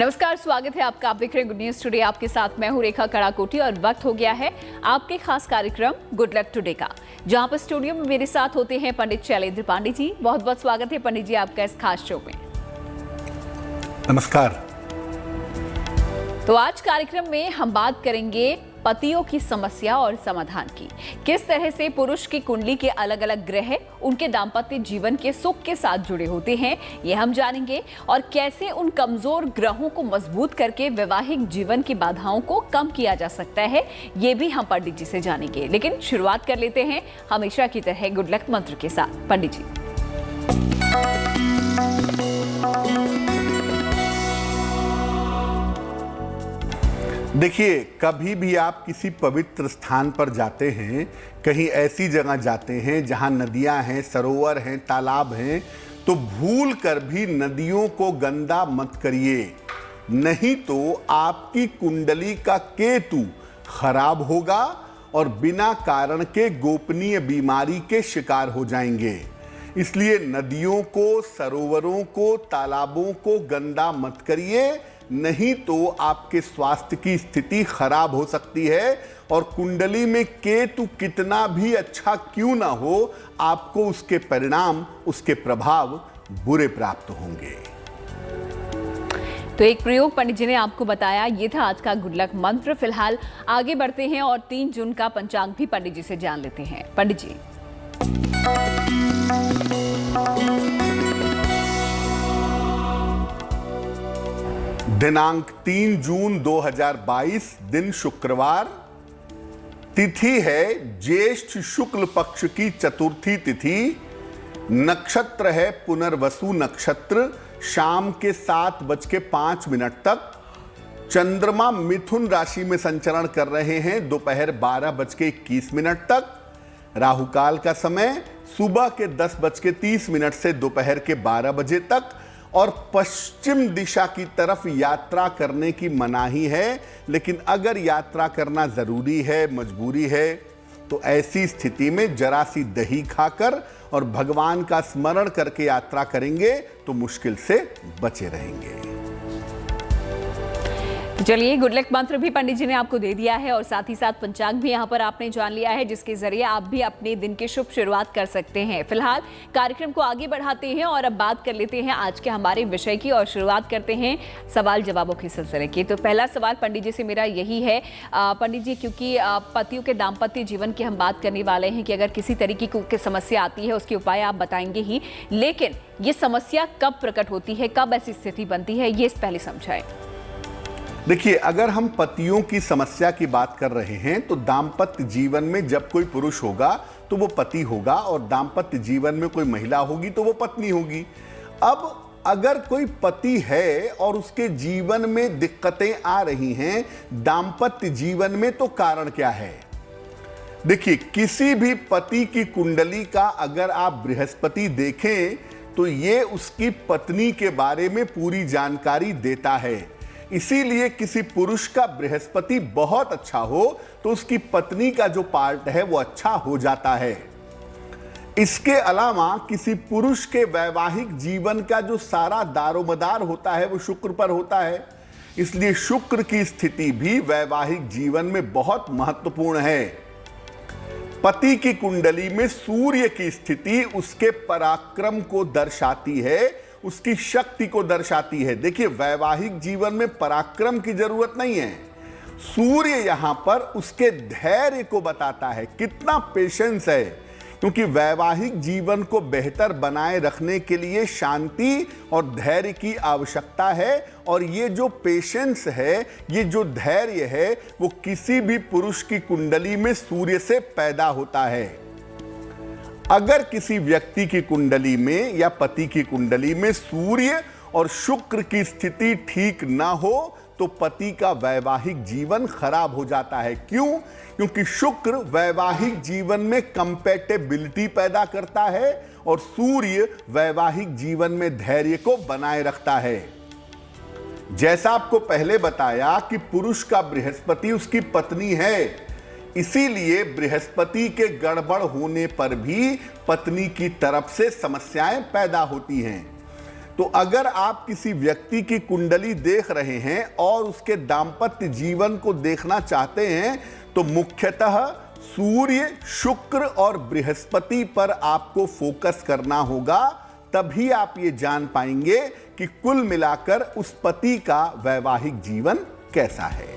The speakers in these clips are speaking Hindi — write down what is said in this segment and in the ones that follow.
नमस्कार, स्वागत है आपका। आप देख रहे हैं गुड न्यूज टुडे। आपके साथ मैं हूं रेखा कड़ाकोटी और वक्त हो गया है आपके खास कार्यक्रम गुड लक टुडे का, जहां पर स्टूडियो में मेरे साथ होते हैं पंडित शैलेंद्र पांडे जी। बहुत बहुत स्वागत है पंडित जी आपका इस खास शो में। नमस्कार। तो आज कार्यक्रम में हम बात करेंगे पतियों की समस्या और समाधान की। किस तरह से पुरुष की कुंडली के अलग अलग ग्रह उनके दाम्पत्य जीवन के सुख के साथ जुड़े होते हैं, ये हम जानेंगे। और कैसे उन कमजोर ग्रहों को मजबूत करके वैवाहिक जीवन की बाधाओं को कम किया जा सकता है, ये भी हम पंडित जी से जानेंगे। लेकिन शुरुआत कर लेते हैं हमेशा की तरह गुड लक मंत्र के साथ। पंडित जी, देखिए, कभी भी आप किसी पवित्र स्थान पर जाते हैं, कहीं ऐसी जगह जाते हैं जहां नदियां हैं, सरोवर हैं, तालाब हैं, तो भूल कर भी नदियों को गंदा मत करिए, नहीं तो आपकी कुंडली का केतु खराब होगा और बिना कारण के गोपनीय बीमारी के शिकार हो जाएंगे। इसलिए नदियों को, सरोवरों को, तालाबों को गंदा मत करिए, नहीं तो आपके स्वास्थ्य की स्थिति खराब हो सकती है। और कुंडली में केतु कितना भी अच्छा क्यों ना हो, आपको उसके परिणाम, उसके प्रभाव बुरे प्राप्त होंगे। तो एक प्रयोग पंडित जी ने आपको बताया, ये था आज का गुड लक मंत्र। फिलहाल आगे बढ़ते हैं और 3 जून का पंचांग भी पंडित जी से जान लेते हैं। पंडित जी, दिनांक 3 जून 2022, दिन शुक्रवार, तिथि है ज्येष्ठ शुक्ल पक्ष की चतुर्थी तिथि, नक्षत्र है पुनर्वसु नक्षत्र, शाम के 7:05 तक। चंद्रमा मिथुन राशि में संचरण कर रहे हैं दोपहर 12:21 तक। राहुकाल का समय सुबह के 10:30 से दोपहर के 12 बजे तक। और पश्चिम दिशा की तरफ यात्रा करने की मनाही है, लेकिन अगर यात्रा करना जरूरी है, मजबूरी है, तो ऐसी स्थिति में जरा सी दही खाकर और भगवान का स्मरण करके यात्रा करेंगे तो मुश्किल से बचे रहेंगे। चलिए, गुड लक मंत्र भी पंडित जी ने आपको दे दिया है और साथ ही साथ पंचांग भी यहाँ पर आपने जान लिया है, जिसके जरिए आप भी अपने दिन की शुभ शुरुआत कर सकते हैं। फिलहाल कार्यक्रम को आगे बढ़ाते हैं और अब बात कर लेते हैं आज के हमारे विषय की और शुरुआत करते हैं सवाल जवाबों के सिलसिले की। तो पहला सवाल पंडित जी से मेरा यही है, पंडित जी, क्योंकि पतियों के दाम्पत्य जीवन की हम बात करने वाले हैं कि अगर किसी तरीके की समस्या आती है उसके उपाय आप बताएंगे ही, लेकिन ये समस्या कब प्रकट होती है, कब ऐसी स्थिति बनती है, ये पहले समझाएं। देखिए, अगर हम पतियों की समस्या की बात कर रहे हैं तो दाम्पत्य जीवन में जब कोई पुरुष होगा तो वो पति होगा और दाम्पत्य जीवन में कोई महिला होगी तो वो पत्नी होगी। अब अगर कोई पति है और उसके जीवन में दिक्कतें आ रही हैं दाम्पत्य जीवन में, तो कारण क्या है? देखिए, किसी भी पति की कुंडली का अगर आप बृहस्पति देखें तो ये उसकी पत्नी के बारे में पूरी जानकारी देता है। इसीलिए किसी पुरुष का बृहस्पति बहुत अच्छा हो तो उसकी पत्नी का जो पार्ट है वो अच्छा हो जाता है। इसके अलावा किसी पुरुष के वैवाहिक जीवन का जो सारा दारोमदार होता है वो शुक्र पर होता है। इसलिए शुक्र की स्थिति भी वैवाहिक जीवन में बहुत महत्वपूर्ण है। पति की कुंडली में सूर्य की स्थिति उसके पराक्रम को दर्शाती है, उसकी शक्ति को दर्शाती है। देखिए, वैवाहिक जीवन में पराक्रम की जरूरत नहीं है, सूर्य यहां पर उसके धैर्य को बताता है, कितना पेशेंस है। क्योंकि वैवाहिक जीवन को बेहतर बनाए रखने के लिए शांति और धैर्य की आवश्यकता है। और ये जो पेशेंस है, ये जो धैर्य है, वो किसी भी पुरुष की कुंडली में सूर्य से पैदा होता है। अगर किसी व्यक्ति की कुंडली में या पति की कुंडली में सूर्य और शुक्र की स्थिति ठीक ना हो तो पति का वैवाहिक जीवन खराब हो जाता है। क्यों? क्योंकि शुक्र वैवाहिक जीवन में कंपैटिबिलिटी पैदा करता है और सूर्य वैवाहिक जीवन में धैर्य को बनाए रखता है। जैसा आपको पहले बताया कि पुरुष का बृहस्पति उसकी पत्नी है, इसीलिए बृहस्पति के गड़बड़ होने पर भी पत्नी की तरफ से समस्याएं पैदा होती हैं। तो अगर आप किसी व्यक्ति की कुंडली देख रहे हैं और उसके दांपत्य जीवन को देखना चाहते हैं तो मुख्यतः सूर्य, शुक्र और बृहस्पति पर आपको फोकस करना होगा। तभी आप ये जान पाएंगे कि कुल मिलाकर उस पति का वैवाहिक जीवन कैसा है।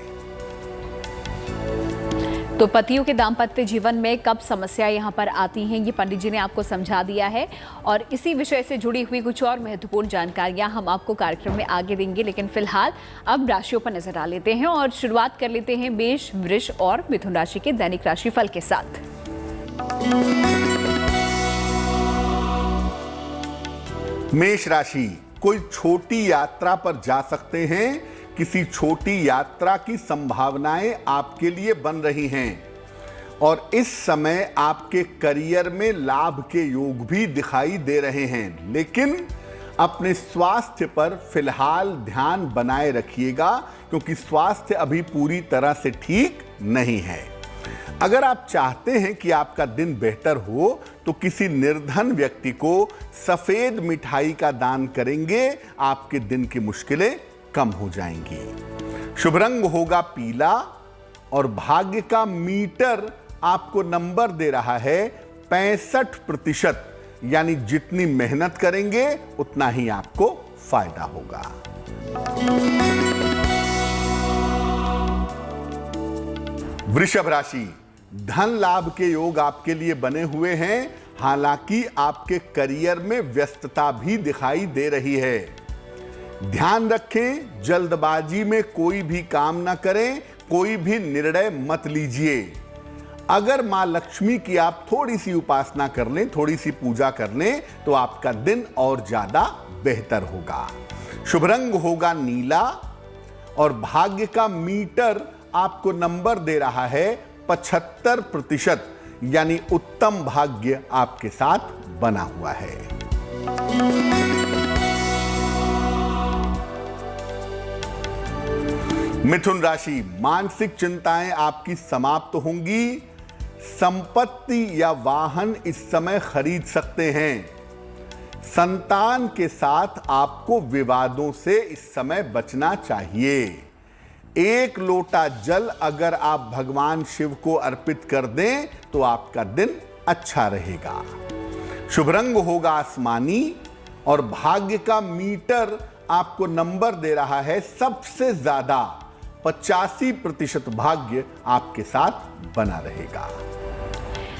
तो पतियों के दाम्पत्य जीवन में कब समस्या यहाँ पर आती हैं, ये पंडित जी ने आपको समझा दिया है। और इसी विषय से जुड़ी हुई कुछ और महत्वपूर्ण जानकारियाँ हम आपको कार्यक्रम में आगे देंगे, लेकिन फिलहाल अब राशियों पर नजर डाल लेते हैं और शुरुआत कर लेते हैं मेष, वृष और मिथुन राशि के दैनिक राशिफल के साथ। मेष राशि, कोई छोटी यात्रा पर जा सकते हैं। किसी छोटी यात्रा की संभावनाएं आपके लिए बन रही हैं और इस समय आपके करियर में लाभ के योग भी दिखाई दे रहे हैं, लेकिन अपने स्वास्थ्य पर फिलहाल ध्यान बनाए रखिएगा क्योंकि स्वास्थ्य अभी पूरी तरह से ठीक नहीं है। अगर आप चाहते हैं कि आपका दिन बेहतर हो तो किसी निर्धन व्यक्ति को सफेद मिठाई का दान करेंगे, आपके दिन की मुश्किलें कम हो जाएंगी। शुभ रंग होगा पीला और भाग्य का मीटर आपको नंबर दे रहा है 65%, यानी जितनी मेहनत करेंगे उतना ही आपको फायदा होगा। वृषभ राशि, धन लाभ के योग आपके लिए बने हुए हैं, हालांकि आपके करियर में व्यस्तता भी दिखाई दे रही है। ध्यान रखें, जल्दबाजी में कोई भी काम ना करें, कोई भी निर्णय मत लीजिए। अगर मां लक्ष्मी की आप थोड़ी सी उपासना कर लें, थोड़ी सी पूजा कर लें तो आपका दिन और ज्यादा बेहतर होगा। शुभ रंग होगा नीला और भाग्य का मीटर आपको नंबर दे रहा है 75%, यानी उत्तम भाग्य आपके साथ बना हुआ है। मिथुन राशि, मानसिक चिंताएं आपकी समाप्त होंगी। संपत्ति या वाहन इस समय खरीद सकते हैं। संतान के साथ आपको विवादों से इस समय बचना चाहिए। एक लोटा जल अगर आप भगवान शिव को अर्पित कर दें तो आपका दिन अच्छा रहेगा। शुभ रंग होगा आसमानी और भाग्य का मीटर आपको नंबर दे रहा है सबसे ज्यादा 85% भाग्य आपके साथ बना रहेगा।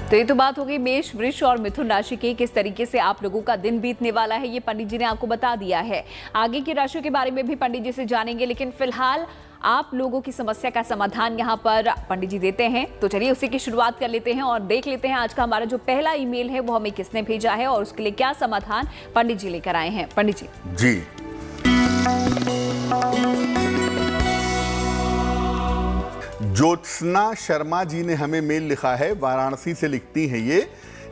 तो ये तो बात हो गई मेष, वृष और मिथुन राशि की, किस तरीके से आप लोगों का दिन बीतने वाला है ये पंडित जी ने आपको बता दिया है। आगे की राशियों के बारे में भी पंडित जी से जानेंगे, लेकिन फिलहाल आप लोगों की समस्या का समाधान यहाँ पर पंडित जी देते हैं। तो चलिए उसी की शुरुआत कर लेते हैं और देख लेते हैं आज का हमारा जो पहला ईमेल है वो हमें किसने भेजा है और उसके लिए क्या समाधान पंडित जी लेकर आए हैं। पंडित जी। ज्योत्सना शर्मा जी ने हमें मेल लिखा है, वाराणसी से लिखती हैं ये।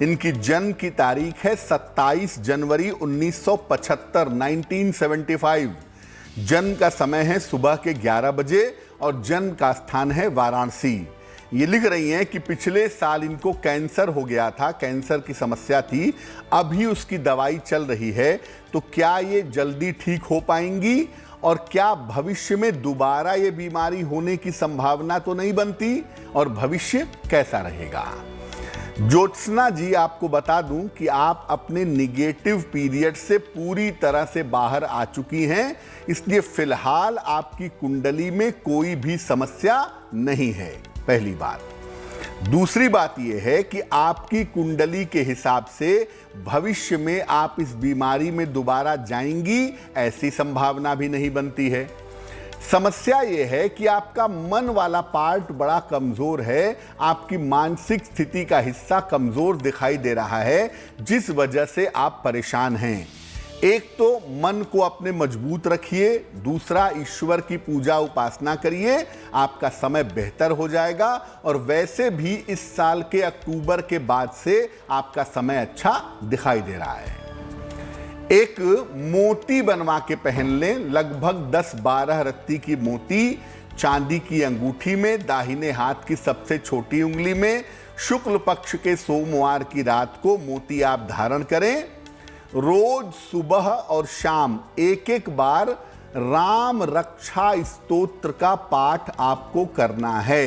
इनकी जन्म की तारीख है 27 जनवरी 1975, 1975। जन्म का समय है सुबह के 11 बजे और जन्म का स्थान है वाराणसी। ये लिख रही हैं कि पिछले साल इनको कैंसर हो गया था, कैंसर की समस्या थी, अभी उसकी दवाई चल रही है। तो क्या ये जल्दी ठीक हो पाएंगी और क्या भविष्य में दोबारा ये बीमारी होने की संभावना तो नहीं बनती और भविष्य कैसा रहेगा? ज्योत्सना जी, आपको बता दूं कि आप अपने निगेटिव पीरियड से पूरी तरह से बाहर आ चुकी हैं, इसलिए फिलहाल आपकी कुंडली में कोई भी समस्या नहीं है, पहली बात। दूसरी बात यह है कि आपकी कुंडली के हिसाब से भविष्य में आप इस बीमारी में दोबारा जाएंगी ऐसी संभावना भी नहीं बनती है। समस्या यह है कि आपका मन वाला पार्ट बड़ा कमजोर है, आपकी मानसिक स्थिति का हिस्सा कमजोर दिखाई दे रहा है, जिस वजह से आप परेशान हैं। एक तो मन को अपने मजबूत रखिए, दूसरा ईश्वर की पूजा उपासना करिए, आपका समय बेहतर हो जाएगा। और वैसे भी इस साल के अक्टूबर के बाद से आपका समय अच्छा दिखाई दे रहा है। एक मोती बनवा के पहन लें, लगभग 10-12 रत्ती की मोती चांदी की अंगूठी में, दाहिने हाथ की सबसे छोटी उंगली में। शुक्ल पक्ष के सोमवार की रात को मोती आप धारण करें। रोज सुबह और शाम एक एक बार राम रक्षा स्तोत्र का पाठ आपको करना है।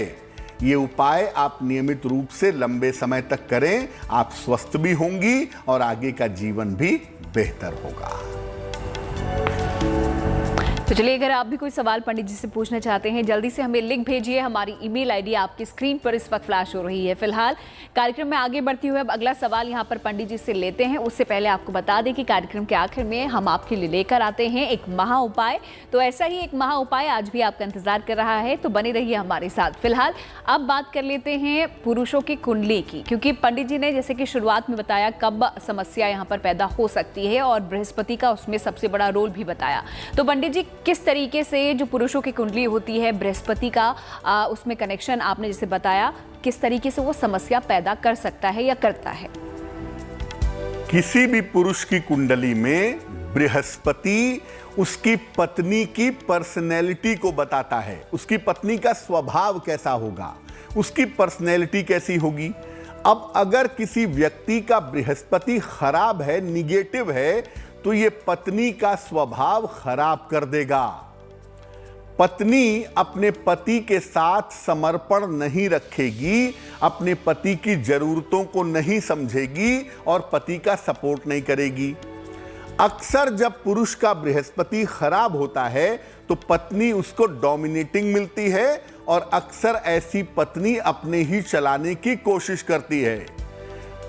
ये उपाय आप नियमित रूप से लंबे समय तक करें, आप स्वस्थ भी होंगी और आगे का जीवन भी बेहतर होगा। तो चलिए, अगर आप भी कोई सवाल पंडित जी से पूछना चाहते हैं, जल्दी से हमें लिंक भेजिए। हमारी ईमेल आईडी आपकी स्क्रीन पर इस वक्त फ्लैश हो रही है। फिलहाल कार्यक्रम में आगे बढ़ती हुए अब अगला सवाल यहां पर पंडित जी से लेते हैं। उससे पहले आपको बता दें कि कार्यक्रम के आखिर में हम आपके लिए लेकर आते हैं एक महा उपाय। तो ऐसा ही एक महा उपाय आज भी आपका इंतजार कर रहा है, तो बने रहिए हमारे साथ। फिलहाल अब बात कर लेते हैं पुरुषों की कुंडली की, क्योंकि पंडित जी ने जैसे कि शुरुआत में बताया कब समस्या यहाँ पर पैदा हो सकती है और बृहस्पति का उसमें सबसे बड़ा रोल भी बताया। तो पंडित जी, किस तरीके से जो पुरुषों की कुंडली होती है, बृहस्पति का उसमें कनेक्शन आपने जैसे बताया, किस तरीके से वो समस्या पैदा कर सकता है या करता है? किसी भी पुरुष की कुंडली में बृहस्पति उसकी पत्नी की पर्सनैलिटी को बताता है। उसकी पत्नी का स्वभाव कैसा होगा, उसकी पर्सनैलिटी कैसी होगी। अब अगर किसी व्यक्ति का बृहस्पति खराब है, निगेटिव है, तो ये पत्नी का स्वभाव खराब कर देगा। पत्नी अपने पति के साथ समर्पण नहीं रखेगी, अपने पति की जरूरतों को नहीं समझेगी और पति का सपोर्ट नहीं करेगी। अक्सर जब पुरुष का बृहस्पति खराब होता है तो पत्नी उसको डोमिनेटिंग मिलती है और अक्सर ऐसी पत्नी अपने ही चलाने की कोशिश करती है।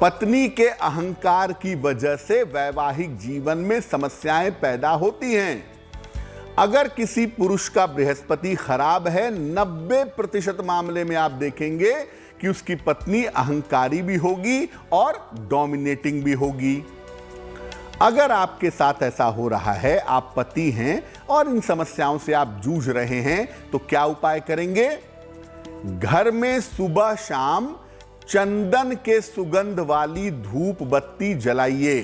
पत्नी के अहंकार की वजह से वैवाहिक जीवन में समस्याएं पैदा होती हैं। अगर किसी पुरुष का बृहस्पति खराब है, 90% मामले में आप देखेंगे कि उसकी पत्नी अहंकारी भी होगी और डोमिनेटिंग भी होगी। अगर आपके साथ ऐसा हो रहा है, आप पति हैं और इन समस्याओं से आप जूझ रहे हैं, तो क्या उपाय करेंगे? घर में सुबह शाम चंदन के सुगंध वाली धूप बत्ती जलाइए।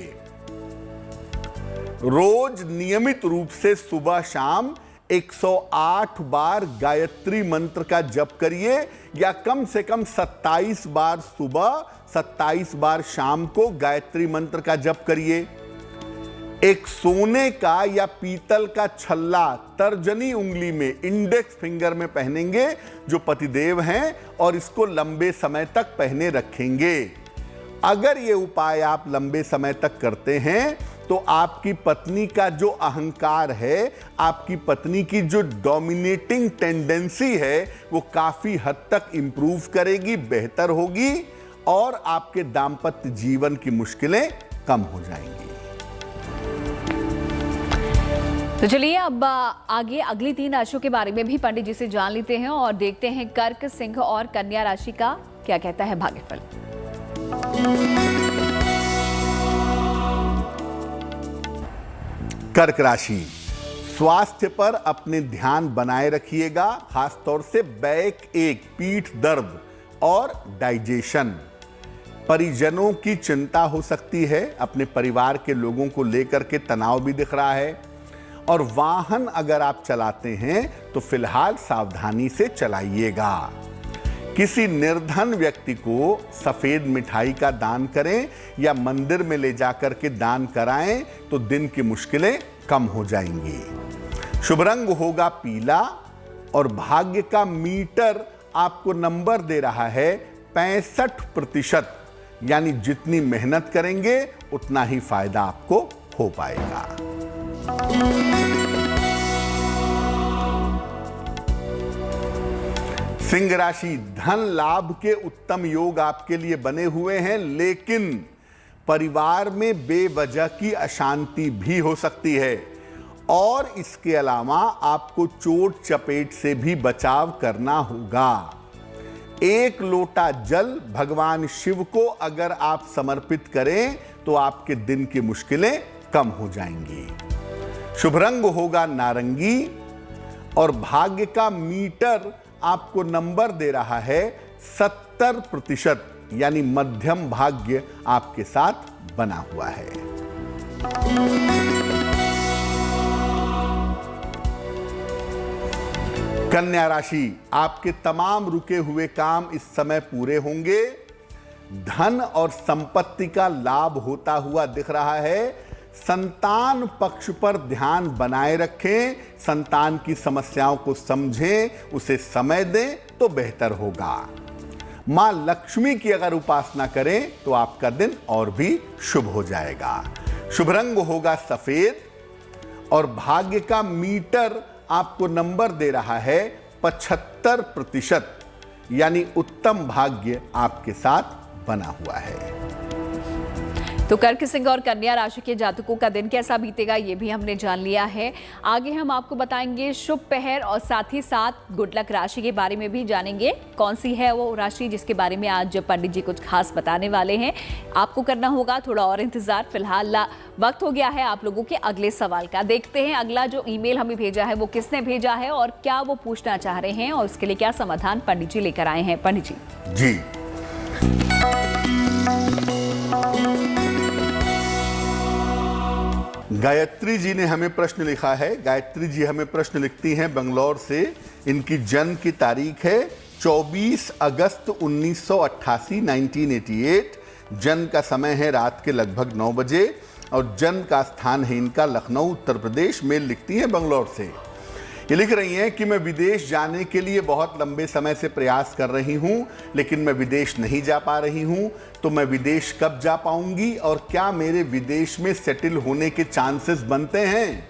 रोज नियमित रूप से सुबह शाम 108 बार गायत्री मंत्र का जप करिए, या कम से कम 27 बार सुबह 27 बार शाम को गायत्री मंत्र का जप करिए। एक सोने का या पीतल का छल्ला तर्जनी उंगली में, इंडेक्स फिंगर में पहनेंगे जो पतिदेव हैं, और इसको लंबे समय तक पहने रखेंगे। अगर ये उपाय आप लंबे समय तक करते हैं तो आपकी पत्नी का जो अहंकार है, आपकी पत्नी की जो डोमिनेटिंग टेंडेंसी है, वो काफी हद तक इंप्रूव करेगी, बेहतर होगी और आपके दाम्पत्य जीवन की मुश्किलें कम हो जाएंगी। तो चलिए, अब आगे अगली 3 राशियों के बारे में भी पंडित जी से जान लेते हैं और देखते हैं कर्क, सिंह और कन्या राशि का क्या कहता है भाग्यफल। कर्क राशि, स्वास्थ्य पर अपने ध्यान बनाए रखिएगा, खासतौर से बैक एक, पीठ दर्द और डाइजेशन। परिजनों की चिंता हो सकती है, अपने परिवार के लोगों को लेकर के तनाव भी दिख रहा है। और वाहन अगर आप चलाते हैं तो फिलहाल सावधानी से चलाइएगा। किसी निर्धन व्यक्ति को सफेद मिठाई का दान करें या मंदिर में ले जाकर के दान कराएं तो दिन की मुश्किलें कम हो जाएंगी। शुभ रंग होगा पीला और भाग्य का मीटर आपको नंबर दे रहा है 65%, यानी जितनी मेहनत करेंगे उतना ही फायदा आपको हो पाएगा। सिंह राशि, धन लाभ के उत्तम योग आपके लिए बने हुए हैं, लेकिन परिवार में बेवजह की अशांति भी हो सकती है और इसके अलावा आपको चोट चपेट से भी बचाव करना होगा। 1 लोटा जल भगवान शिव को अगर आप समर्पित करें तो आपके दिन की मुश्किलें कम हो जाएंगी। शुभ रंग होगा नारंगी और भाग्य का मीटर आपको नंबर दे रहा है 70%, यानी मध्यम भाग्य आपके साथ बना हुआ है। कन्या राशि, आपके तमाम रुके हुए काम इस समय पूरे होंगे। धन और संपत्ति का लाभ होता हुआ दिख रहा है। संतान पक्ष पर ध्यान बनाए रखें, संतान की समस्याओं को समझें, उसे समय दें तो बेहतर होगा। मां लक्ष्मी की अगर उपासना करें तो आपका दिन और भी शुभ हो जाएगा। शुभ रंग होगा सफेद और भाग्य का मीटर आपको नंबर दे रहा है 75%, यानी उत्तम भाग्य आपके साथ बना हुआ है। तो कर्क, सिंह और कन्या राशि के जातकों का दिन कैसा बीतेगा ये भी हमने जान लिया है। आगे हम आपको बताएंगे शुभ पहर और साथ ही साथ गुड लक राशि के बारे में भी जानेंगे। कौन सी है वो राशि जिसके बारे में आज पंडित जी कुछ खास बताने वाले हैं। आपको करना होगा थोड़ा और इंतजार। फिलहाल वक्त हो गया है आप लोगों के अगले सवाल का। देखते हैं अगला जो ईमेल हमें भेजा है वो किसने भेजा है और क्या वो पूछना चाह रहे हैं और उसके लिए क्या समाधान पंडित जी लेकर आए हैं। पंडित जी गायत्री जी ने हमें प्रश्न लिखा है। गायत्री जी हमें प्रश्न लिखती हैं बंगलौर से। इनकी जन्म की तारीख है 24 अगस्त 1988 1988। जन्म का समय है रात के लगभग 9 बजे और जन्म का स्थान है इनका लखनऊ उत्तर प्रदेश। मेल लिखती हैं बंगलौर से। ये लिख रही हैं कि मैं विदेश जाने के लिए बहुत लंबे समय से प्रयास कर रही हूं, लेकिन मैं विदेश नहीं जा पा रही हूं। तो मैं विदेश कब जा पाऊंगी और क्या मेरे विदेश में सेटल होने के चांसेस बनते हैं?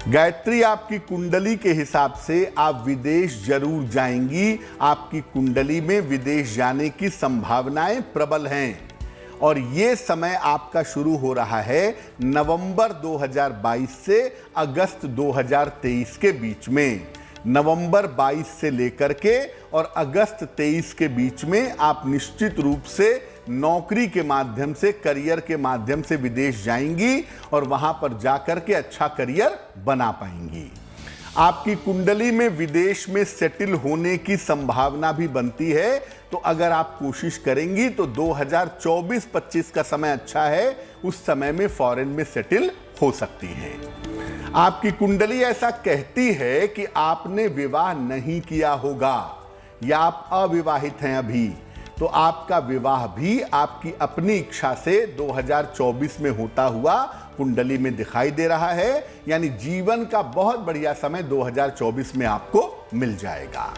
गायत्री, आपकी कुंडली के हिसाब से आप विदेश जरूर जाएंगी। आपकी कुंडली में विदेश जाने की संभावनाएं प्रबल हैं और ये समय आपका शुरू हो रहा है नवंबर 2022 से अगस्त 2023 के बीच में। नवंबर 22 से लेकर के और अगस्त 23 के बीच में आप निश्चित रूप से नौकरी के माध्यम से, करियर के माध्यम से विदेश जाएंगी और वहां पर जाकर के अच्छा करियर बना पाएंगी। आपकी कुंडली में विदेश में सेटल होने की संभावना भी बनती है। तो अगर आप कोशिश करेंगी तो 2024-25 का समय अच्छा है। उस समय में फॉरेन में सेटल हो सकती हैं। आपकी कुंडली ऐसा कहती है कि आपने विवाह नहीं किया होगा या आप अविवाहित हैं अभी, तो आपका विवाह भी आपकी अपनी इच्छा से 2024 में होता हुआ कुंडली में दिखाई दे रहा है। यानी जीवन का बहुत बढ़िया समय 2024 में आपको मिल जाएगा।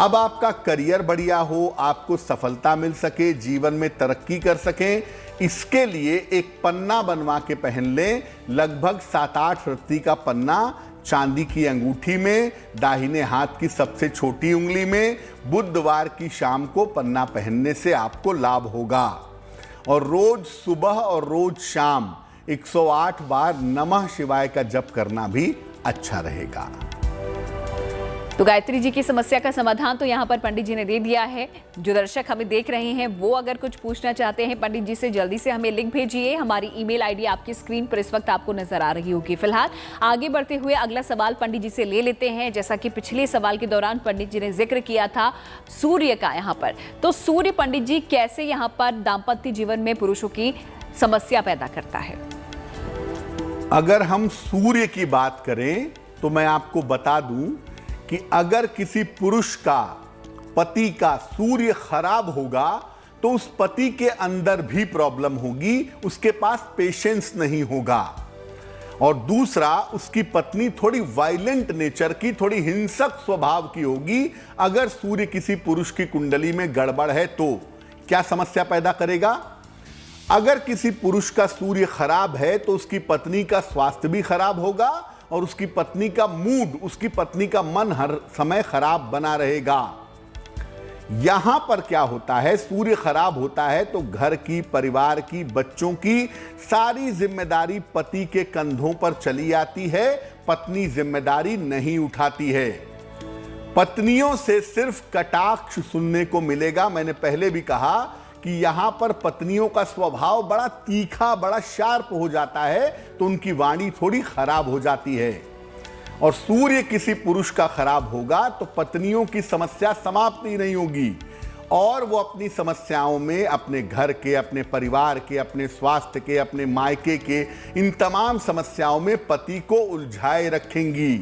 अब आपका करियर बढ़िया हो, आपको सफलता मिल सके, जीवन में तरक्की कर सकें, इसके लिए एक पन्ना बनवा के पहन लें। लगभग 7-8 रत्ती का पन्ना चांदी की अंगूठी में, दाहिने हाथ की सबसे छोटी उंगली में, बुधवार की शाम को पन्ना पहनने से आपको लाभ होगा। और रोज सुबह और रोज शाम 108 बार नमः शिवाय का जप करना भी अच्छा रहेगा। तो गायत्री जी की समस्या का समाधान तो यहाँ पर पंडित जी ने दे दिया है। जो दर्शक हमें देख रहे हैं वो अगर कुछ पूछना चाहते हैं पंडित जी से, जल्दी से हमें लिंक भेजिए। हमारी ईमेल आईडी आपकी स्क्रीन पर इस वक्त आपको नजर आ रही होगी। फिलहाल आगे बढ़ते हुए अगला सवाल पंडित जी से ले लेते हैं। जैसा कि पिछले सवाल के दौरान पंडित जी ने जिक्र किया था सूर्य का यहाँ पर, तो सूर्य पंडित जी कैसे यहाँ पर दाम्पत्य जीवन में पुरुषों की समस्या पैदा करता है? अगर हम सूर्य की बात करें तो मैं आपको बता दूं कि अगर किसी पुरुष का, पति का सूर्य खराब होगा तो उस पति के अंदर भी प्रॉब्लम होगी, उसके पास पेशेंस नहीं होगा। और दूसरा, उसकी पत्नी थोड़ी वायलेंट नेचर की, थोड़ी हिंसक स्वभाव की होगी। अगर सूर्य किसी पुरुष की कुंडली में गड़बड़ है तो क्या समस्या पैदा करेगा? अगर किसी पुरुष का सूर्य खराब है तो उसकी पत्नी का स्वास्थ्य भी खराब होगा और उसकी पत्नी का मूड, उसकी पत्नी का मन हर समय खराब बना रहेगा। यहां पर क्या होता है, सूर्य खराब होता है तो घर की, परिवार की, बच्चों की सारी जिम्मेदारी पति के कंधों पर चली आती है। पत्नी जिम्मेदारी नहीं उठाती है। पत्नियों से सिर्फ कटाक्ष सुनने को मिलेगा। मैंने पहले भी कहा कि यहां पर पत्नियों का स्वभाव बड़ा तीखा, बड़ा शार्प हो जाता है, तो उनकी वाणी थोड़ी खराब हो जाती है। और सूर्य किसी पुरुष का खराब होगा तो पत्नियों की समस्या समाप्त ही नहीं होगी और वो अपनी समस्याओं में, अपने घर के, अपने परिवार के, अपने स्वास्थ्य के, अपने मायके के, इन तमाम समस्याओं में पति को उलझाए रखेंगी।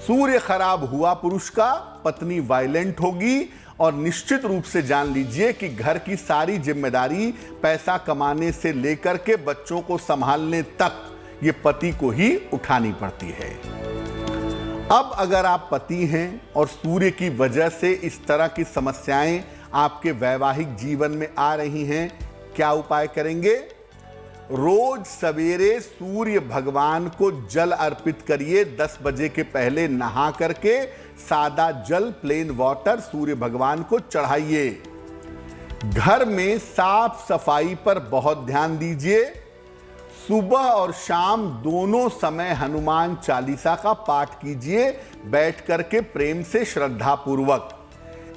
सूर्य खराब हुआ पुरुष का, पत्नी वायलेंट होगी और निश्चित रूप से जान लीजिए कि घर की सारी जिम्मेदारी पैसा कमाने से लेकर के बच्चों को संभालने तक ये पति को ही उठानी पड़ती है। अब अगर आप पति हैं और सूर्य की वजह से इस तरह की समस्याएं आपके वैवाहिक जीवन में आ रही हैं, क्या उपाय करेंगे? रोज सवेरे सूर्य भगवान को जल अर्पित करिए। 10 बजे के पहले नहा करके सादा जल, प्लेन वाटर सूर्य भगवान को चढ़ाइए। घर में साफ सफाई पर बहुत ध्यान दीजिए। सुबह और शाम दोनों समय हनुमान चालीसा का पाठ कीजिए बैठ करके प्रेम से, श्रद्धा पूर्वक।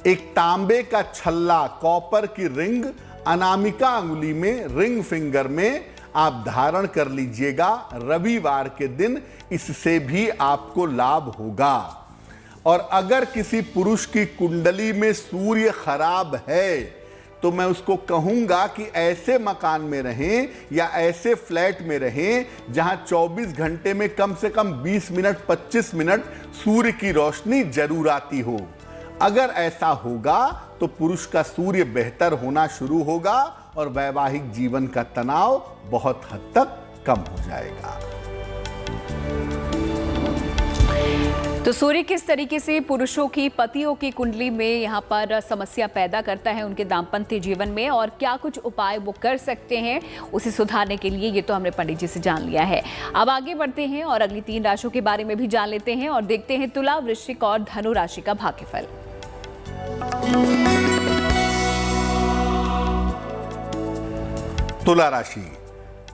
एक तांबे का छल्ला, कॉपर की रिंग अनामिका अंगुली में, रिंग फिंगर में आप धारण कर लीजिएगा रविवार के दिन। इससे भी आपको लाभ होगा। और अगर किसी पुरुष की कुंडली में सूर्य खराब है तो मैं उसको कहूंगा कि ऐसे मकान में रहें या ऐसे फ्लैट में रहें जहां 24 घंटे में कम से कम 20 मिनट 25 मिनट सूर्य की रोशनी जरूर आती हो। अगर ऐसा होगा तो पुरुष का सूर्य बेहतर होना शुरू होगा और वैवाहिक जीवन का तनाव बहुत हद तक कम हो जाएगा। तो सूर्य किस तरीके से पुरुषों की, पतियों की कुंडली में यहाँ पर समस्या पैदा करता है उनके दाम्पत्य जीवन में, और क्या कुछ उपाय वो कर सकते हैं उसे सुधारने के लिए, ये तो हमने पंडित जी से जान लिया है। अब आगे बढ़ते हैं और अगली 3 राशियों के बारे में भी जान लेते हैं और देखते हैं तुला, वृश्चिक और धनु राशि का भाग्यफल। तुला राशि,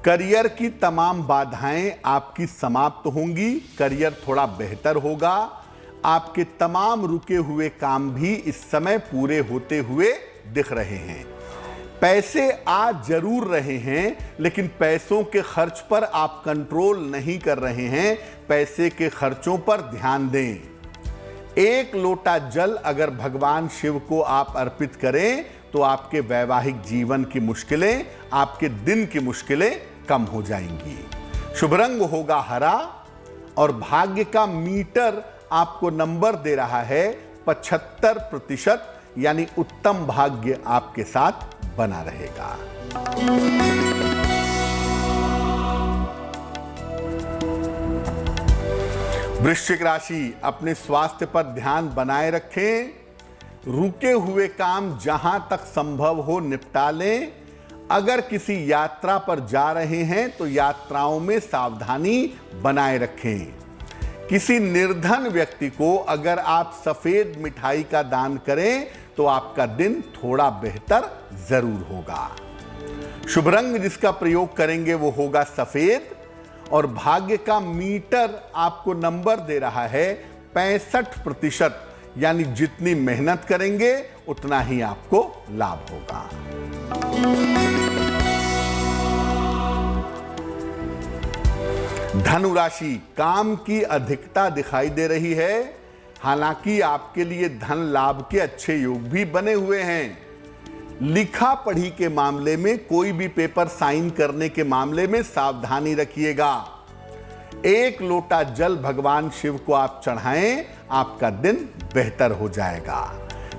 करियर की तमाम बाधाएं आपकी समाप्त होंगी। करियर थोड़ा बेहतर होगा। आपके तमाम रुके हुए काम भी इस समय पूरे होते हुए दिख रहे हैं। पैसे आ जरूर रहे हैं, लेकिन पैसों के खर्च पर आप कंट्रोल नहीं कर रहे हैं। पैसे के खर्चों पर ध्यान दें। 1 लोटा जल अगर भगवान शिव को आप अर्पित करें तो आपके वैवाहिक जीवन की मुश्किलें, आपके दिन की मुश्किलें कम हो जाएंगी। शुभ रंग होगा हरा और भाग्य का मीटर आपको नंबर दे रहा है 75%, यानी उत्तम भाग्य आपके साथ बना रहेगा। वृश्चिक राशि, अपने स्वास्थ्य पर ध्यान बनाए रखें। रुके हुए काम जहां तक संभव हो निपटा लें। अगर किसी यात्रा पर जा रहे हैं तो यात्राओं में सावधानी बनाए रखें। किसी निर्धन व्यक्ति को अगर आप सफेद मिठाई का दान करें तो आपका दिन थोड़ा बेहतर जरूर होगा। शुभ रंग जिसका प्रयोग करेंगे वो होगा सफेद और भाग्य का मीटर आपको नंबर दे रहा है 65%, यानी जितनी मेहनत करेंगे उतना ही आपको लाभ होगा। धनु राशि, काम की अधिकता दिखाई दे रही है। हालांकि आपके लिए धन लाभ के अच्छे योग भी बने हुए हैं। लिखा पढ़ी के मामले में, कोई भी पेपर साइन करने के मामले में सावधानी रखिएगा। 1 लोटा जल भगवान शिव को आप चढ़ाएं, आपका दिन बेहतर हो जाएगा।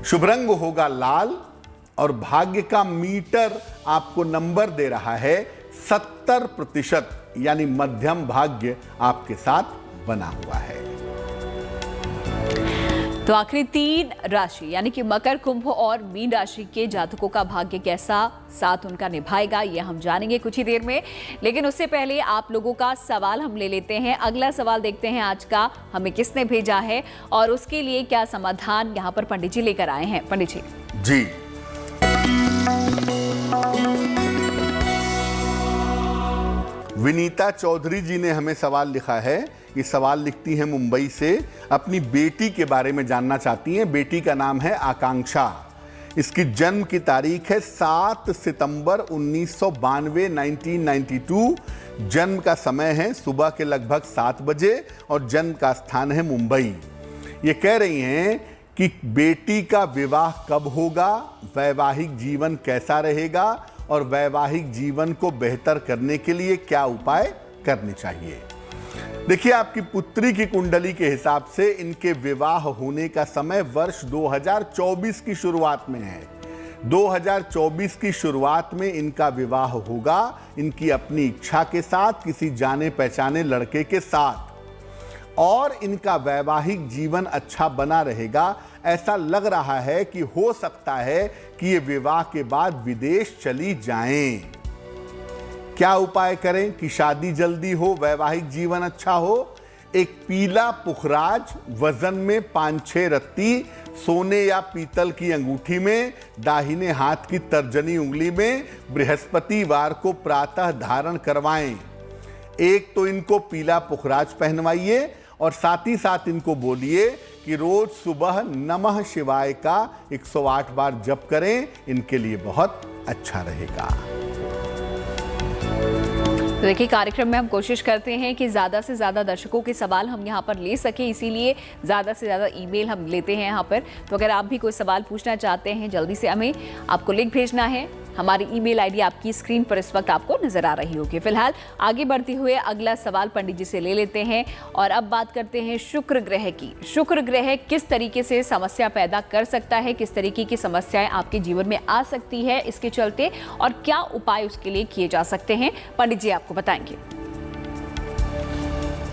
शुभ रंग होगा लाल और भाग्य का मीटर आपको नंबर दे रहा है 70%, यानी मध्यम भाग्य आपके साथ बना हुआ है। तो आखिरी 3 राशि यानी कि मकर, कुंभ और मीन राशि के जातकों का भाग्य कैसा साथ उनका निभाएगा, ये हम जानेंगे कुछ ही देर में। लेकिन उससे पहले आप लोगों का सवाल हम ले लेते हैं। अगला सवाल देखते हैं आज का हमें किसने भेजा है और उसके लिए क्या समाधान यहाँ पर पंडित जी लेकर आए हैं। पंडित जी जी, विनीता चौधरी जी ने हमें सवाल लिखा है। ये सवाल लिखती हैं मुंबई से। अपनी बेटी के बारे में जानना चाहती हैं। बेटी का नाम है आकांक्षा। इसकी जन्म की तारीख है 7 सितंबर 1992, 1992। जन्म का समय है सुबह के लगभग 7 बजे और जन्म का स्थान है मुंबई। ये कह रही हैं कि बेटी का विवाह कब होगा, वैवाहिक जीवन कैसा रहेगा और वैवाहिक जीवन को बेहतर करने के लिए क्या उपाय करने चाहिए। देखिए, आपकी पुत्री की कुंडली के हिसाब से इनके विवाह होने का समय वर्ष 2024 की शुरुआत में है। 2024 की शुरुआत में इनका विवाह होगा, इनकी अपनी इच्छा के साथ, किसी जाने पहचाने लड़के के साथ, और इनका वैवाहिक जीवन अच्छा बना रहेगा। ऐसा लग रहा है कि हो सकता है कि ये विवाह के बाद विदेश चली जाएं। क्या उपाय करें कि शादी जल्दी हो, वैवाहिक जीवन अच्छा हो? एक पीला पुखराज वजन में 5-6 रत्ती सोने या पीतल की अंगूठी में, दाहिने हाथ की तर्जनी उंगली में बृहस्पतिवार को प्रातः धारण करवाएं। एक तो इनको पीला पुखराज पहनवाइए और साथ ही साथ इनको बोलिए कि रोज सुबह नमः शिवाय का 108 बार जप करें, इनके लिए बहुत अच्छा रहेगा। तो देखिए, कार्यक्रम में हम कोशिश करते हैं कि ज़्यादा से ज़्यादा दर्शकों के सवाल हम यहाँ पर ले सकें, इसीलिए ज़्यादा से ज़्यादा ईमेल हम लेते हैं यहाँ पर। तो अगर आप भी कोई सवाल पूछना चाहते हैं, जल्दी से हमें आपको लिंक भेजना है। हमारी ईमेल आईडी आपकी स्क्रीन पर इस वक्त आपको नजर आ रही होगी। फिलहाल आगे बढ़ते हुए अगला सवाल पंडित जी से ले लेते हैं और अब बात करते हैं शुक्र ग्रह की। शुक्र ग्रह किस तरीके से समस्या पैदा कर सकता है, किस तरीके की समस्याएं आपके जीवन में आ सकती है इसके चलते, और क्या उपाय उसके लिए किए जा सकते हैं, पंडित जी आपको बताएंगे।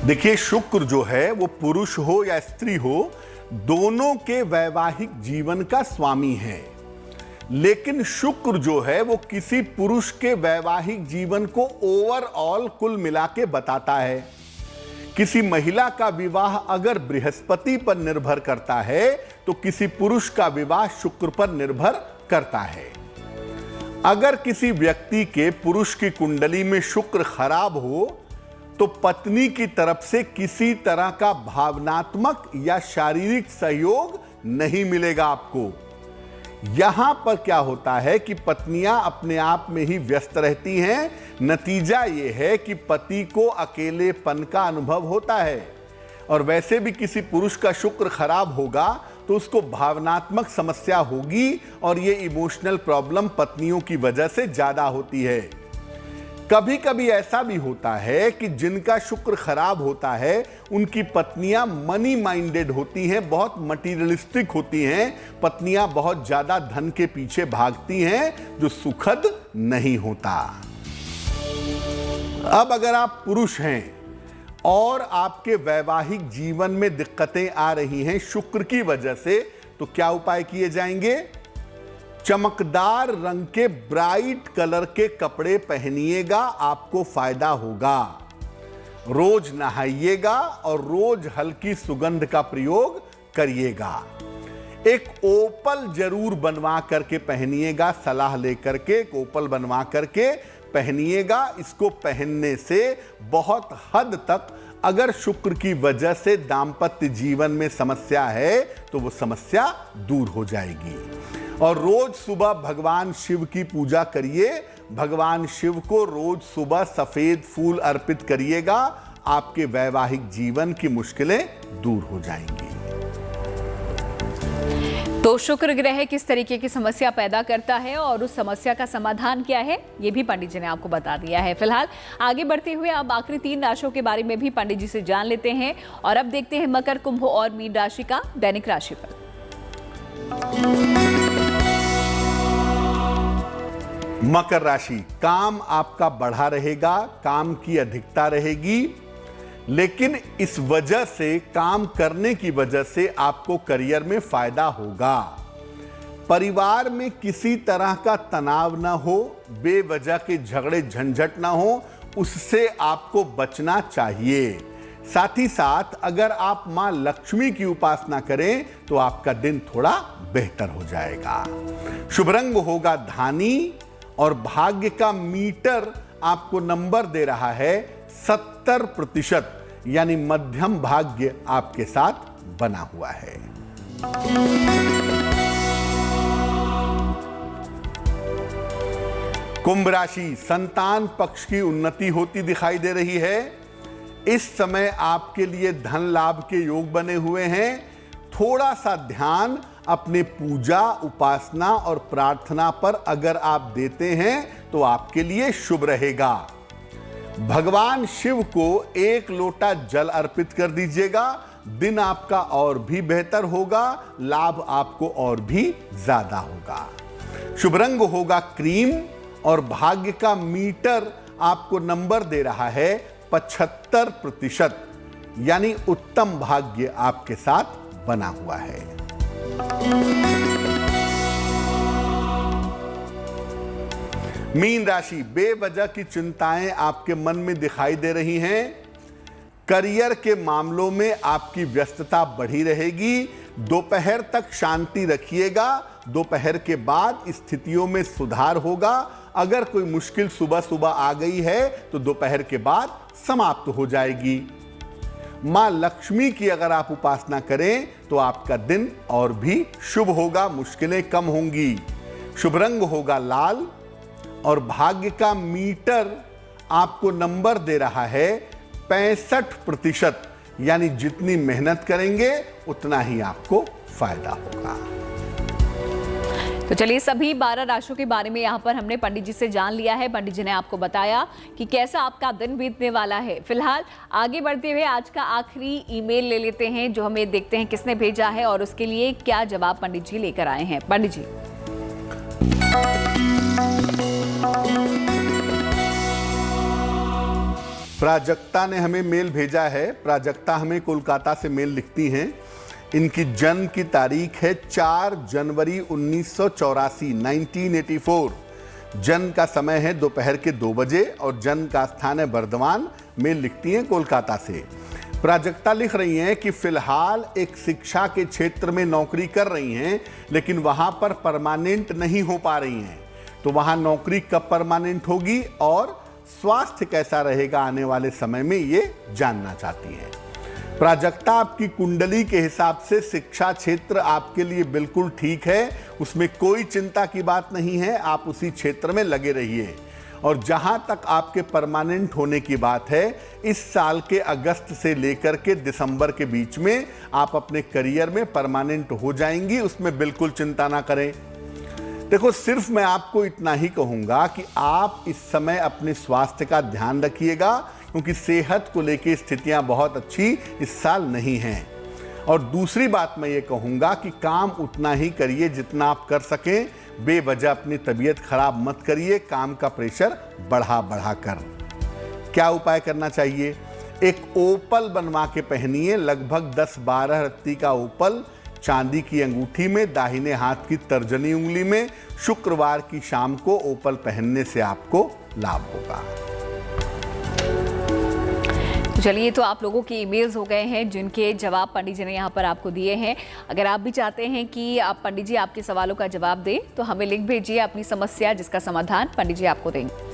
देखिए, शुक्र जो है वो पुरुष हो या स्त्री हो, दोनों के वैवाहिक जीवन का स्वामी है। लेकिन शुक्र जो है वो किसी पुरुष के वैवाहिक जीवन को ओवरऑल कुल मिला के बताता है। किसी महिला का विवाह अगर बृहस्पति पर निर्भर करता है तो किसी पुरुष का विवाह शुक्र पर निर्भर करता है। अगर किसी व्यक्ति के पुरुष की कुंडली में शुक्र खराब हो तो पत्नी की तरफ से किसी तरह का भावनात्मक या शारीरिक सहयोग नहीं मिलेगा आपको। यहां पर क्या होता है कि पत्नियां अपने आप में ही व्यस्त रहती हैं। नतीजा यह है कि पति को अकेलेपन का अनुभव होता है, और वैसे भी किसी पुरुष का शुक्र खराब होगा तो उसको भावनात्मक समस्या होगी, और ये इमोशनल प्रॉब्लम पत्नियों की वजह से ज्यादा होती है। कभी कभी ऐसा भी होता है कि जिनका शुक्र खराब होता है उनकी पत्नियां मनी माइंडेड होती हैं, बहुत मटीरियलिस्टिक होती हैं। पत्नियां बहुत ज्यादा धन के पीछे भागती हैं, जो सुखद नहीं होता। अब अगर आप पुरुष हैं और आपके वैवाहिक जीवन में दिक्कतें आ रही हैं शुक्र की वजह से, तो क्या उपाय किए जाएंगे? चमकदार रंग के ब्राइट कलर के कपड़े पहनिएगा, आपको फायदा होगा। रोज नहाइएगा और रोज हल्की सुगंध का प्रयोग करिएगा। एक ओपल जरूर बनवा करके पहनिएगा, सलाह लेकर के एक ओपल बनवा करके पहनिएगा। इसको पहनने से बहुत हद तक अगर शुक्र की वजह से दाम्पत्य जीवन में समस्या है तो वो समस्या दूर हो जाएगी। और रोज सुबह भगवान शिव की पूजा करिए। भगवान शिव को रोज सुबह सफेद फूल अर्पित करिएगा, आपके वैवाहिक जीवन की मुश्किलें दूर हो जाएंगी। तो शुक्र ग्रह किस तरीके की समस्या पैदा करता है और उस समस्या का समाधान क्या है, ये भी पंडित जी ने आपको बता दिया है। फिलहाल आगे बढ़ते हुए अब आखिरी 3 राशियों के बारे में भी पंडित जी से जान लेते हैं, और अब देखते हैं मकर, कुंभ और मीन राशि का दैनिक राशिफल। मकर राशि, काम आपका बढ़ा रहेगा, काम की अधिकता रहेगी, लेकिन इस वजह से, काम करने की वजह से आपको करियर में फायदा होगा। परिवार में किसी तरह का तनाव ना हो, बेवजह के झगड़े झंझट ना हो, उससे आपको बचना चाहिए। साथ ही साथ अगर आप मां लक्ष्मी की उपासना करें तो आपका दिन थोड़ा बेहतर हो जाएगा। शुभ रंग होगा धानी, और भाग्य का मीटर आपको नंबर दे रहा है 70%, यानी मध्यम भाग्य आपके साथ बना हुआ है। कुंभ राशि, संतान पक्ष की उन्नति होती दिखाई दे रही है। इस समय आपके लिए धन लाभ के योग बने हुए हैं। थोड़ा सा ध्यान अपने पूजा, उपासना और प्रार्थना पर अगर आप देते हैं तो आपके लिए शुभ रहेगा। भगवान शिव को 1 लोटा जल अर्पित कर दीजिएगा। दिन आपका और भी बेहतर होगा, लाभ आपको और भी ज्यादा होगा। शुभ रंग होगा क्रीम और भाग्य का मीटर आपको नंबर दे रहा है 75%, यानी उत्तम भाग्य आपके साथ बना हुआ है। मीन राशि, बेवजह की चिंताएं आपके मन में दिखाई दे रही हैं। करियर के मामलों में आपकी व्यस्तता बढ़ी रहेगी। दोपहर तक शांति रखिएगा, दोपहर के बाद स्थितियों में सुधार होगा। अगर कोई मुश्किल सुबह सुबह आ गई है तो दोपहर के बाद समाप्त हो जाएगी। मां लक्ष्मी की अगर आप उपासना करें तो आपका दिन और भी शुभ होगा, मुश्किलें कम होंगी। शुभ रंग होगा लाल और भाग्य का मीटर आपको नंबर दे रहा है 65%, यानी जितनी मेहनत करेंगे उतना ही आपको फायदा होगा। तो चलिए, सभी 12 राशियों के बारे में यहाँ पर हमने पंडित जी से जान लिया है। पंडित जी ने आपको बताया कि कैसा आपका दिन बीतने वाला है। फिलहाल आगे बढ़ते हुए आज का आखिरी ईमेल ले लेते हैं, जो हमें देखते हैं किसने भेजा है और उसके लिए क्या जवाब पंडित जी लेकर आए हैं। पंडित जी। प्राजक्ता ने हमें मेल भेजा है। प्राजक्ता हमें कोलकाता से मेल लिखती हैं। इनकी जन्म की तारीख है 4 जनवरी 1984, 1984। जन्म का समय है दोपहर के 2 बजे और जन्म का स्थान है बर्धमान। मेल लिखती हैं कोलकाता से। प्राजक्ता लिख रही हैं कि फिलहाल एक शिक्षा के क्षेत्र में नौकरी कर रही हैं, लेकिन वहां पर परमानेंट नहीं हो पा रही हैं। तो वहां नौकरी कब परमानेंट होगी और स्वास्थ्य कैसा रहेगा आने वाले समय में, ये जानना चाहती हैं। प्राजक्ता, आपकी कुंडली के हिसाब से शिक्षा क्षेत्र आपके लिए बिल्कुल ठीक है, उसमें कोई चिंता की बात नहीं है। आप उसी क्षेत्र में लगे रहिए। और जहां तक आपके परमानेंट होने की बात है, इस साल के अगस्त से लेकर के दिसंबर के बीच में आप अपने करियर में परमानेंट हो जाएंगी, उसमें बिल्कुल चिंता ना करें। देखो, सिर्फ मैं आपको इतना ही कहूंगा कि आप इस समय अपने स्वास्थ्य का ध्यान रखिएगा, क्योंकि सेहत को लेकर स्थितियां बहुत अच्छी इस साल नहीं हैं। और दूसरी बात मैं ये कहूंगा कि काम उतना ही करिए जितना आप कर सकें। बेवजह अपनी तबीयत खराब मत करिए, काम का प्रेशर बढ़ा कर। क्या उपाय करना चाहिए? एक ओपल बनवा के पहनिए, लगभग 10-12 रत्ती का ओपल चांदी की अंगूठी में, दाहिने हाथ की तर्जनी उंगली में। शुक्रवार की शाम को ओपल पहनने से आपको लाभ होगा। चलिए, तो आप लोगों के ईमेल्स हो गए हैं जिनके जवाब पंडित जी ने यहाँ पर आपको दिए हैं। अगर आप भी चाहते हैं कि आप पंडित जी आपके सवालों का जवाब दें तो हमें लिख भेजिए अपनी समस्या, जिसका समाधान पंडित जी आपको देंगे।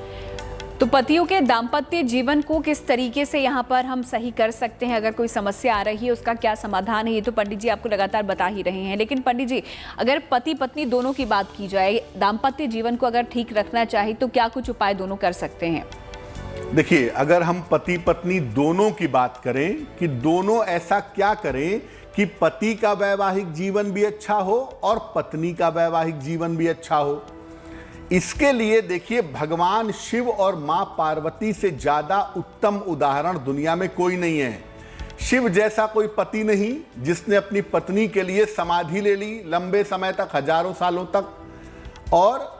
तो पतियों के दाम्पत्य जीवन को किस तरीके से यहाँ पर हम सही कर सकते हैं, अगर कोई समस्या आ रही है उसका क्या समाधान है, ये तो पंडित जी आपको लगातार बता ही रहे हैं। लेकिन पंडित जी, अगर पति पत्नी दोनों की बात की जाए, दाम्पत्य जीवन को अगर ठीक रखना चाहे तो क्या कुछ उपाय दोनों कर सकते हैं? देखिए, अगर हम पति पत्नी दोनों की बात करें कि दोनों ऐसा क्या करें कि पति का वैवाहिक जीवन भी अच्छा हो और पत्नी का वैवाहिक जीवन भी अच्छा हो, इसके लिए देखिए, भगवान शिव और मां पार्वती से ज्यादा उत्तम उदाहरण दुनिया में कोई नहीं है। शिव जैसा कोई पति नहीं जिसने अपनी पत्नी के लिए समाधि ले ली लंबे समय तक, हजारों सालों तक, और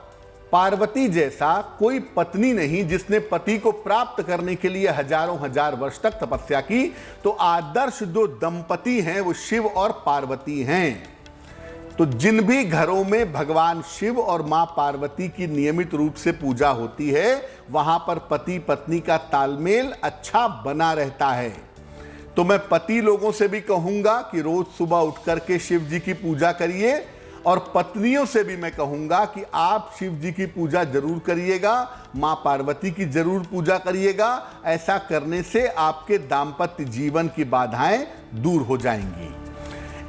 पार्वती जैसा कोई पत्नी नहीं जिसने पति को प्राप्त करने के लिए हजारों हजार वर्ष तक तपस्या की। तो आदर्श जो दंपति हैं वो शिव और पार्वती हैं। तो जिन भी घरों में भगवान शिव और मां पार्वती की नियमित रूप से पूजा होती है, वहां पर पति पत्नी का तालमेल अच्छा बना रहता है। तो मैं पति लोगों से भी कहूंगा कि रोज सुबह उठ करके शिव जी की पूजा करिए, और पत्नियों से भी मैं कहूंगा कि आप शिव जी की पूजा जरूर करिएगा, मां पार्वती की जरूर पूजा करिएगा। ऐसा करने से आपके दाम्पत्य जीवन की बाधाएं दूर हो जाएंगी।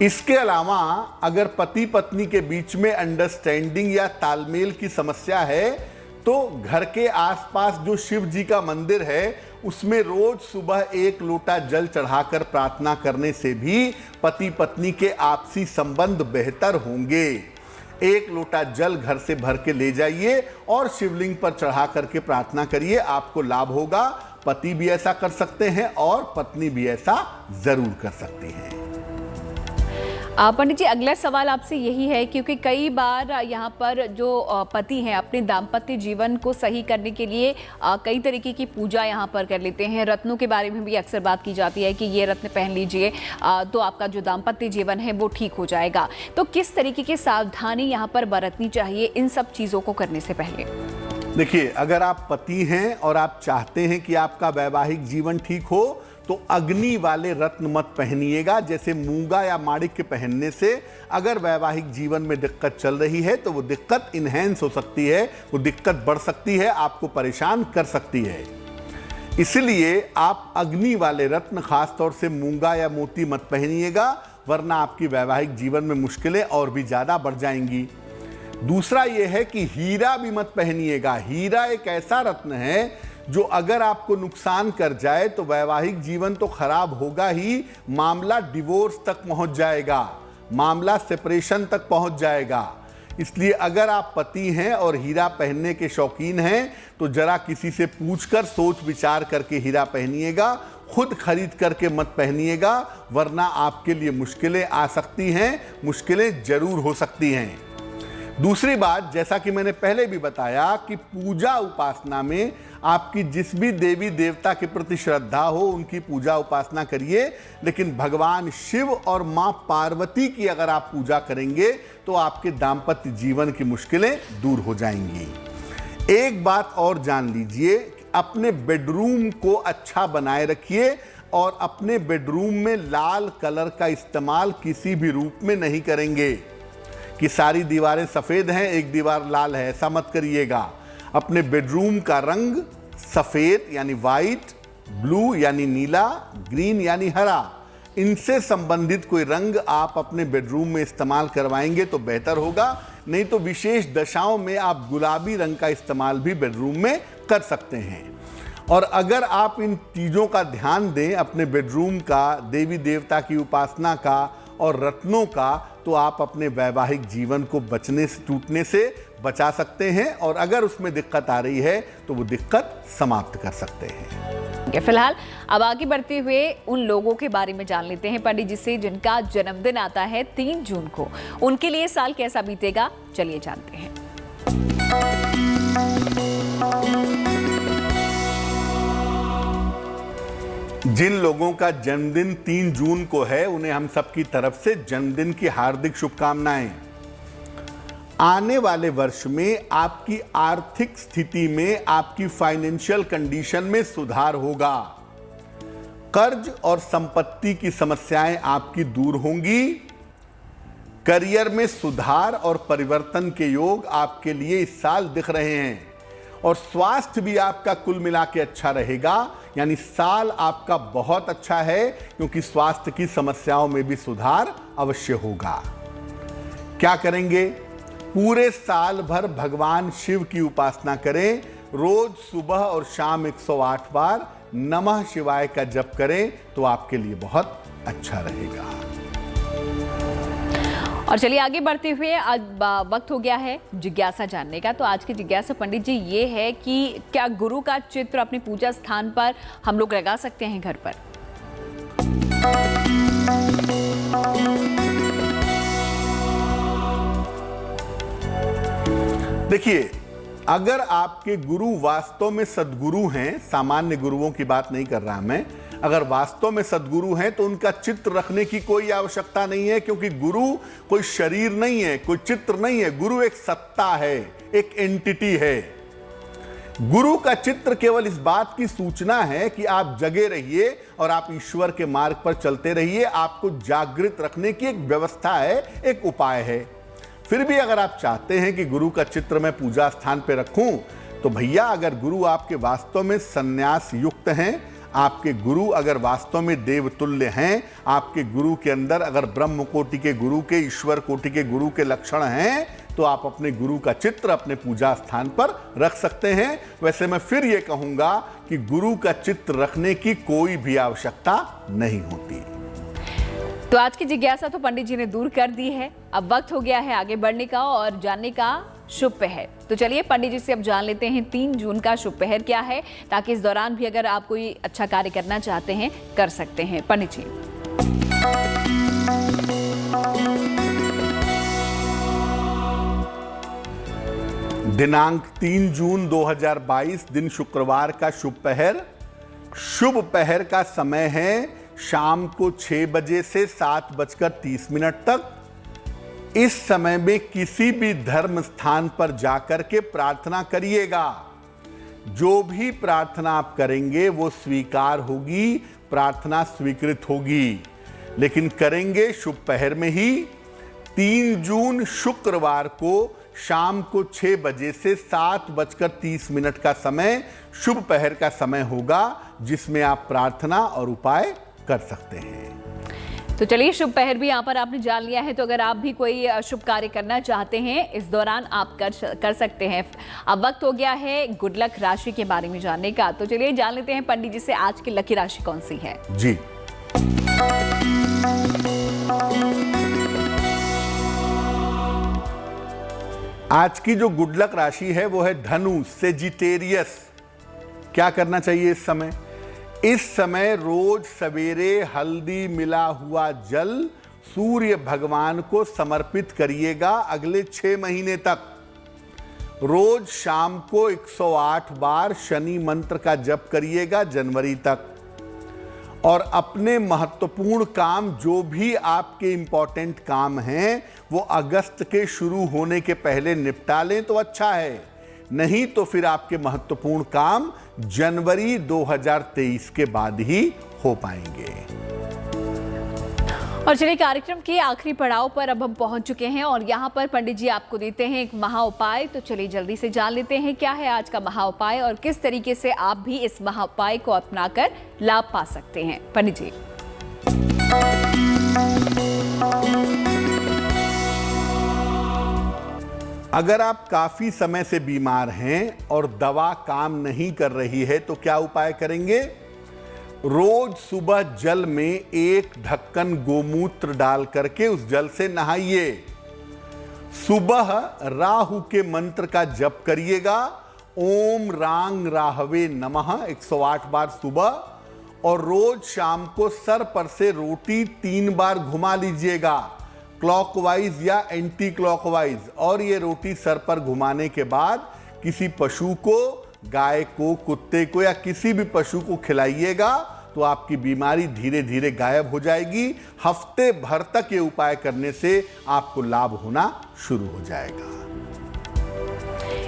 इसके अलावा अगर पति पत्नी के बीच में अंडरस्टैंडिंग या तालमेल की समस्या है, तो घर के आसपास जो शिव जी का मंदिर है उसमें रोज सुबह 1 लोटा जल चढ़ाकर प्रार्थना करने से भी पति पत्नी के आपसी संबंध बेहतर होंगे। 1 लोटा जल घर से भर के ले जाइए और शिवलिंग पर चढ़ा करके प्रार्थना करिए, आपको लाभ होगा। पति भी ऐसा कर सकते हैं और पत्नी भी ऐसा जरूर कर सकती हैं। पंडित जी, अगला सवाल आपसे यही है, क्योंकि कई बार यहाँ पर जो पति हैं अपने दाम्पत्य जीवन को सही करने के लिए कई तरीके की पूजा यहाँ पर कर लेते हैं। रत्नों के बारे में भी अक्सर बात की जाती है कि ये रत्न पहन लीजिए तो आपका जो दाम्पत्य जीवन है वो ठीक हो जाएगा। तो किस तरीके की सावधानी यहाँ पर बरतनी चाहिए इन सब चीज़ों को करने से पहले? देखिए, अगर आप पति हैं और आप चाहते हैं कि आपका वैवाहिक जीवन ठीक हो तो अग्नि वाले रत्न मत पहनिएगा। जैसे मूंगा या माणिक्य पहनने से अगर वैवाहिक जीवन में दिक्कत चल रही है तो वो दिक्कत इनहेंस हो सकती है, वो दिक्कत बढ़ सकती है, आपको परेशान कर सकती है। इसलिए आप अग्नि वाले रत्न, खासतौर से मूंगा या मोती मत पहनिएगा, वरना आपकी वैवाहिक जीवन में मुश्किलें और भी ज़्यादा बढ़ जाएंगी। दूसरा यह है कि हीरा भी मत पहनिएगा। हीरा एक ऐसा रत्न है जो अगर आपको नुकसान कर जाए तो वैवाहिक जीवन तो खराब होगा ही, मामला डिवोर्स तक पहुंच जाएगा, मामला सेपरेशन तक पहुंच जाएगा। इसलिए अगर आप पति हैं और हीरा पहनने के शौकीन हैं तो जरा किसी से पूछकर सोच विचार करके हीरा पहनिएगा, खुद खरीद करके मत पहनिएगा, वरना आपके लिए मुश्किलें आ सकती हैं, मुश्किलें जरूर हो सकती हैं। दूसरी बात, जैसा कि मैंने पहले भी बताया कि पूजा उपासना में आपकी जिस भी देवी देवता के प्रति श्रद्धा हो उनकी पूजा उपासना करिए, लेकिन भगवान शिव और मां पार्वती की अगर आप पूजा करेंगे तो आपके दाम्पत्य जीवन की मुश्किलें दूर हो जाएंगी। एक बात और जान लीजिए, अपने बेडरूम को अच्छा बनाए रखिए और अपने बेडरूम में लाल कलर का इस्तेमाल किसी भी रूप में नहीं करेंगे कि सारी दीवारें सफ़ेद हैं एक दीवार लाल है, ऐसा मत करिएगा। अपने बेडरूम का रंग सफ़ेद यानी वाइट, ब्लू यानी नीला, ग्रीन यानी हरा, इनसे संबंधित कोई रंग आप अपने बेडरूम में इस्तेमाल करवाएंगे तो बेहतर होगा। नहीं तो विशेष दशाओं में आप गुलाबी रंग का इस्तेमाल भी बेडरूम में कर सकते हैं। और अगर आप इन चीज़ों का ध्यान दें, अपने बेडरूम का, देवी देवता की उपासना का और रत्नों का, तो आप अपने वैवाहिक जीवन को बचने से, टूटने से बचा सकते हैं और अगर उसमें दिक्कत आ रही है तो वो दिक्कत समाप्त कर सकते हैं। फिलहाल अब आगे बढ़ते हुए उन लोगों के बारे में जान लेते हैं पंडित जी से जिनका जन्मदिन आता है 3 जून को। उनके लिए साल कैसा बीतेगा, चलिए जानते हैं। जिन लोगों का जन्मदिन 3 जून को है उन्हें हम सबकी तरफ से जन्मदिन की हार्दिक शुभकामनाएं। आने वाले वर्ष में आपकी आर्थिक स्थिति में, आपकी फाइनेंशियल कंडीशन में सुधार होगा। कर्ज और संपत्ति की समस्याएं आपकी दूर होंगी। करियर में सुधार और परिवर्तन के योग आपके लिए इस साल दिख रहे हैं और स्वास्थ्य भी आपका कुल मिला के अच्छा रहेगा। यानी साल आपका बहुत अच्छा है क्योंकि स्वास्थ्य की समस्याओं में भी सुधार अवश्य होगा। क्या करेंगे? पूरे साल भर भगवान शिव की उपासना करें। रोज सुबह और शाम 108 बार नमः शिवाय का जप करें तो आपके लिए बहुत अच्छा रहेगा। और चलिए आगे बढ़ते हुए अब वक्त हो गया है जिज्ञासा जानने का। तो आज की जिज्ञासा पंडित जी ये है कि क्या गुरु का चित्र अपने पूजा स्थान पर हम लोग लगा सकते हैं घर पर? देखिए, अगर आपके गुरु वास्तव में सद्गुरु हैं, सामान्य गुरुओं की बात नहीं कर रहा मैं, अगर वास्तव में सद्गुरु हैं तो उनका चित्र रखने की कोई आवश्यकता नहीं है, क्योंकि गुरु कोई शरीर नहीं है, कोई चित्र नहीं है। गुरु एक सत्ता है, एक एंटिटी है। गुरु का चित्र केवल इस बात की सूचना है कि आप जगे रहिए और आप ईश्वर के मार्ग पर चलते रहिए। आपको जागृत रखने की एक व्यवस्था है, एक उपाय है। फिर भी अगर आप चाहते हैं कि गुरु का चित्र मैं पूजा स्थान पे रखूं, तो भैया अगर गुरु आपके वास्तव में संन्यास युक्त हैं, आपके गुरु अगर वास्तव में देवतुल्य हैं, आपके गुरु के अंदर अगर ब्रह्म कोटि के गुरु के, ईश्वर कोटि के गुरु के लक्षण हैं, तो आप अपने गुरु का चित्र अपने पूजा स्थान पर रख सकते हैं। वैसे मैं फिर ये कहूंगा कि गुरु का चित्र रखने की कोई भी आवश्यकता नहीं होती। तो आज की जिज्ञासा तो पंडित जी ने दूर कर दी है। अब वक्त हो गया है आगे बढ़ने का और जानने का शुभ पहर। तो चलिए पंडित जी से अब जान लेते हैं 3 जून का शुभ पहर क्या है, ताकि इस दौरान भी अगर आप कोई अच्छा कार्य करना चाहते हैं कर सकते हैं। पंडित जी। दिनांक 3 जून 2022 दिन शुक्रवार का शुभ पहर। शुभ पहर का समय है शाम को 6 बजे से 7:30 तक। इस समय में किसी भी धर्म स्थान पर जाकर के प्रार्थना करिएगा। जो भी प्रार्थना आप करेंगे वो स्वीकार होगी, प्रार्थना स्वीकृत होगी, लेकिन करेंगे शुभ पहर में ही। 3 जून शुक्रवार को शाम को 6 बजे से 7:30 का समय शुभ पहर का समय होगा, जिसमें आप प्रार्थना और उपाय कर सकते हैं। तो चलिए शुभ पहर भी यहाँ पर आपने जान लिया है। तो अगर आप भी कोई शुभ कार्य करना चाहते हैं इस दौरान आप कर सकते हैं। अब वक्त हो गया है गुड लक राशि के बारे में जानने का। तो चलिए जान लेते हैं पंडित जी से आज की लकी राशि कौन सी है। जी, आज की जो गुड लक राशि है वो है धनु, सेजिटेरियस। क्या करना चाहिए इस समय? इस समय रोज सवेरे हल्दी मिला हुआ जल सूर्य भगवान को समर्पित करिएगा अगले 6 महीने तक। रोज शाम को 108 बार शनि मंत्र का जप करिएगा जनवरी तक। और अपने महत्वपूर्ण काम, जो भी आपके इंपॉर्टेंट काम हैं, वो अगस्त के शुरू होने के पहले निपटा लें तो अच्छा है। नहीं तो फिर आपके महत्वपूर्ण काम जनवरी 2023 के बाद ही हो पाएंगे। और चलिए कार्यक्रम के आखिरी पड़ाव पर अब हम पहुंच चुके हैं और यहाँ पर पंडित जी आपको देते हैं एक महा उपाय। तो चलिए जल्दी से जान लेते हैं क्या है आज का महा उपाय और किस तरीके से आप भी इस महा उपाय को अपनाकर लाभ पा सकते हैं। पंडित जी। अगर आप काफी समय से बीमार हैं और दवा काम नहीं कर रही है तो क्या उपाय करेंगे? रोज सुबह जल में 1 ढक्कन गोमूत्र डाल करके उस जल से नहाइए। सुबह राहु के मंत्र का जप करिएगा, ओम रांग राहवे नमः 108 बार सुबह। और रोज शाम को सर पर से रोटी 3 बार घुमा लीजिएगा, क्लॉकवाइज या एंटी क्लॉकवाइज। और ये रोटी सर पर घुमाने के बाद किसी पशु को, गाय को, कुत्ते को या किसी भी पशु को खिलाइएगा तो आपकी बीमारी धीरे धीरे गायब हो जाएगी। हफ्ते भर तक ये उपाय करने से आपको लाभ होना शुरू हो जाएगा।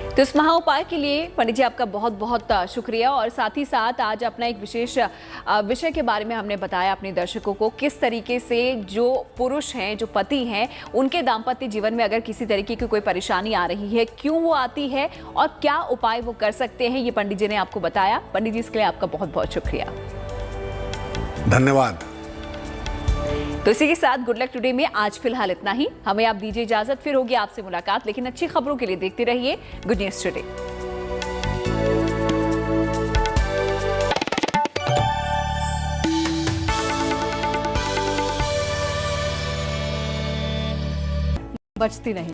तो इस महा उपाय के लिए पंडित जी आपका बहुत बहुत शुक्रिया। और साथ ही साथ आज अपना एक विशेष विषय के बारे में हमने बताया अपने दर्शकों को, किस तरीके से जो पुरुष हैं, जो पति हैं, उनके दाम्पत्य जीवन में अगर किसी तरीके की कोई परेशानी आ रही है, क्यों वो आती है और क्या उपाय वो कर सकते हैं, ये पंडित जी ने आपको बताया। पंडित जी इसके लिए आपका बहुत बहुत शुक्रिया। धन्यवाद। तो इसी के साथ गुड लक टुडे में आज फिलहाल इतना ही। हमें आप दीजिए इजाजत, फिर होगी आपसे मुलाकात, लेकिन अच्छी खबरों के लिए देखते रहिए गुड न्यूज टुडे। बचती नहीं।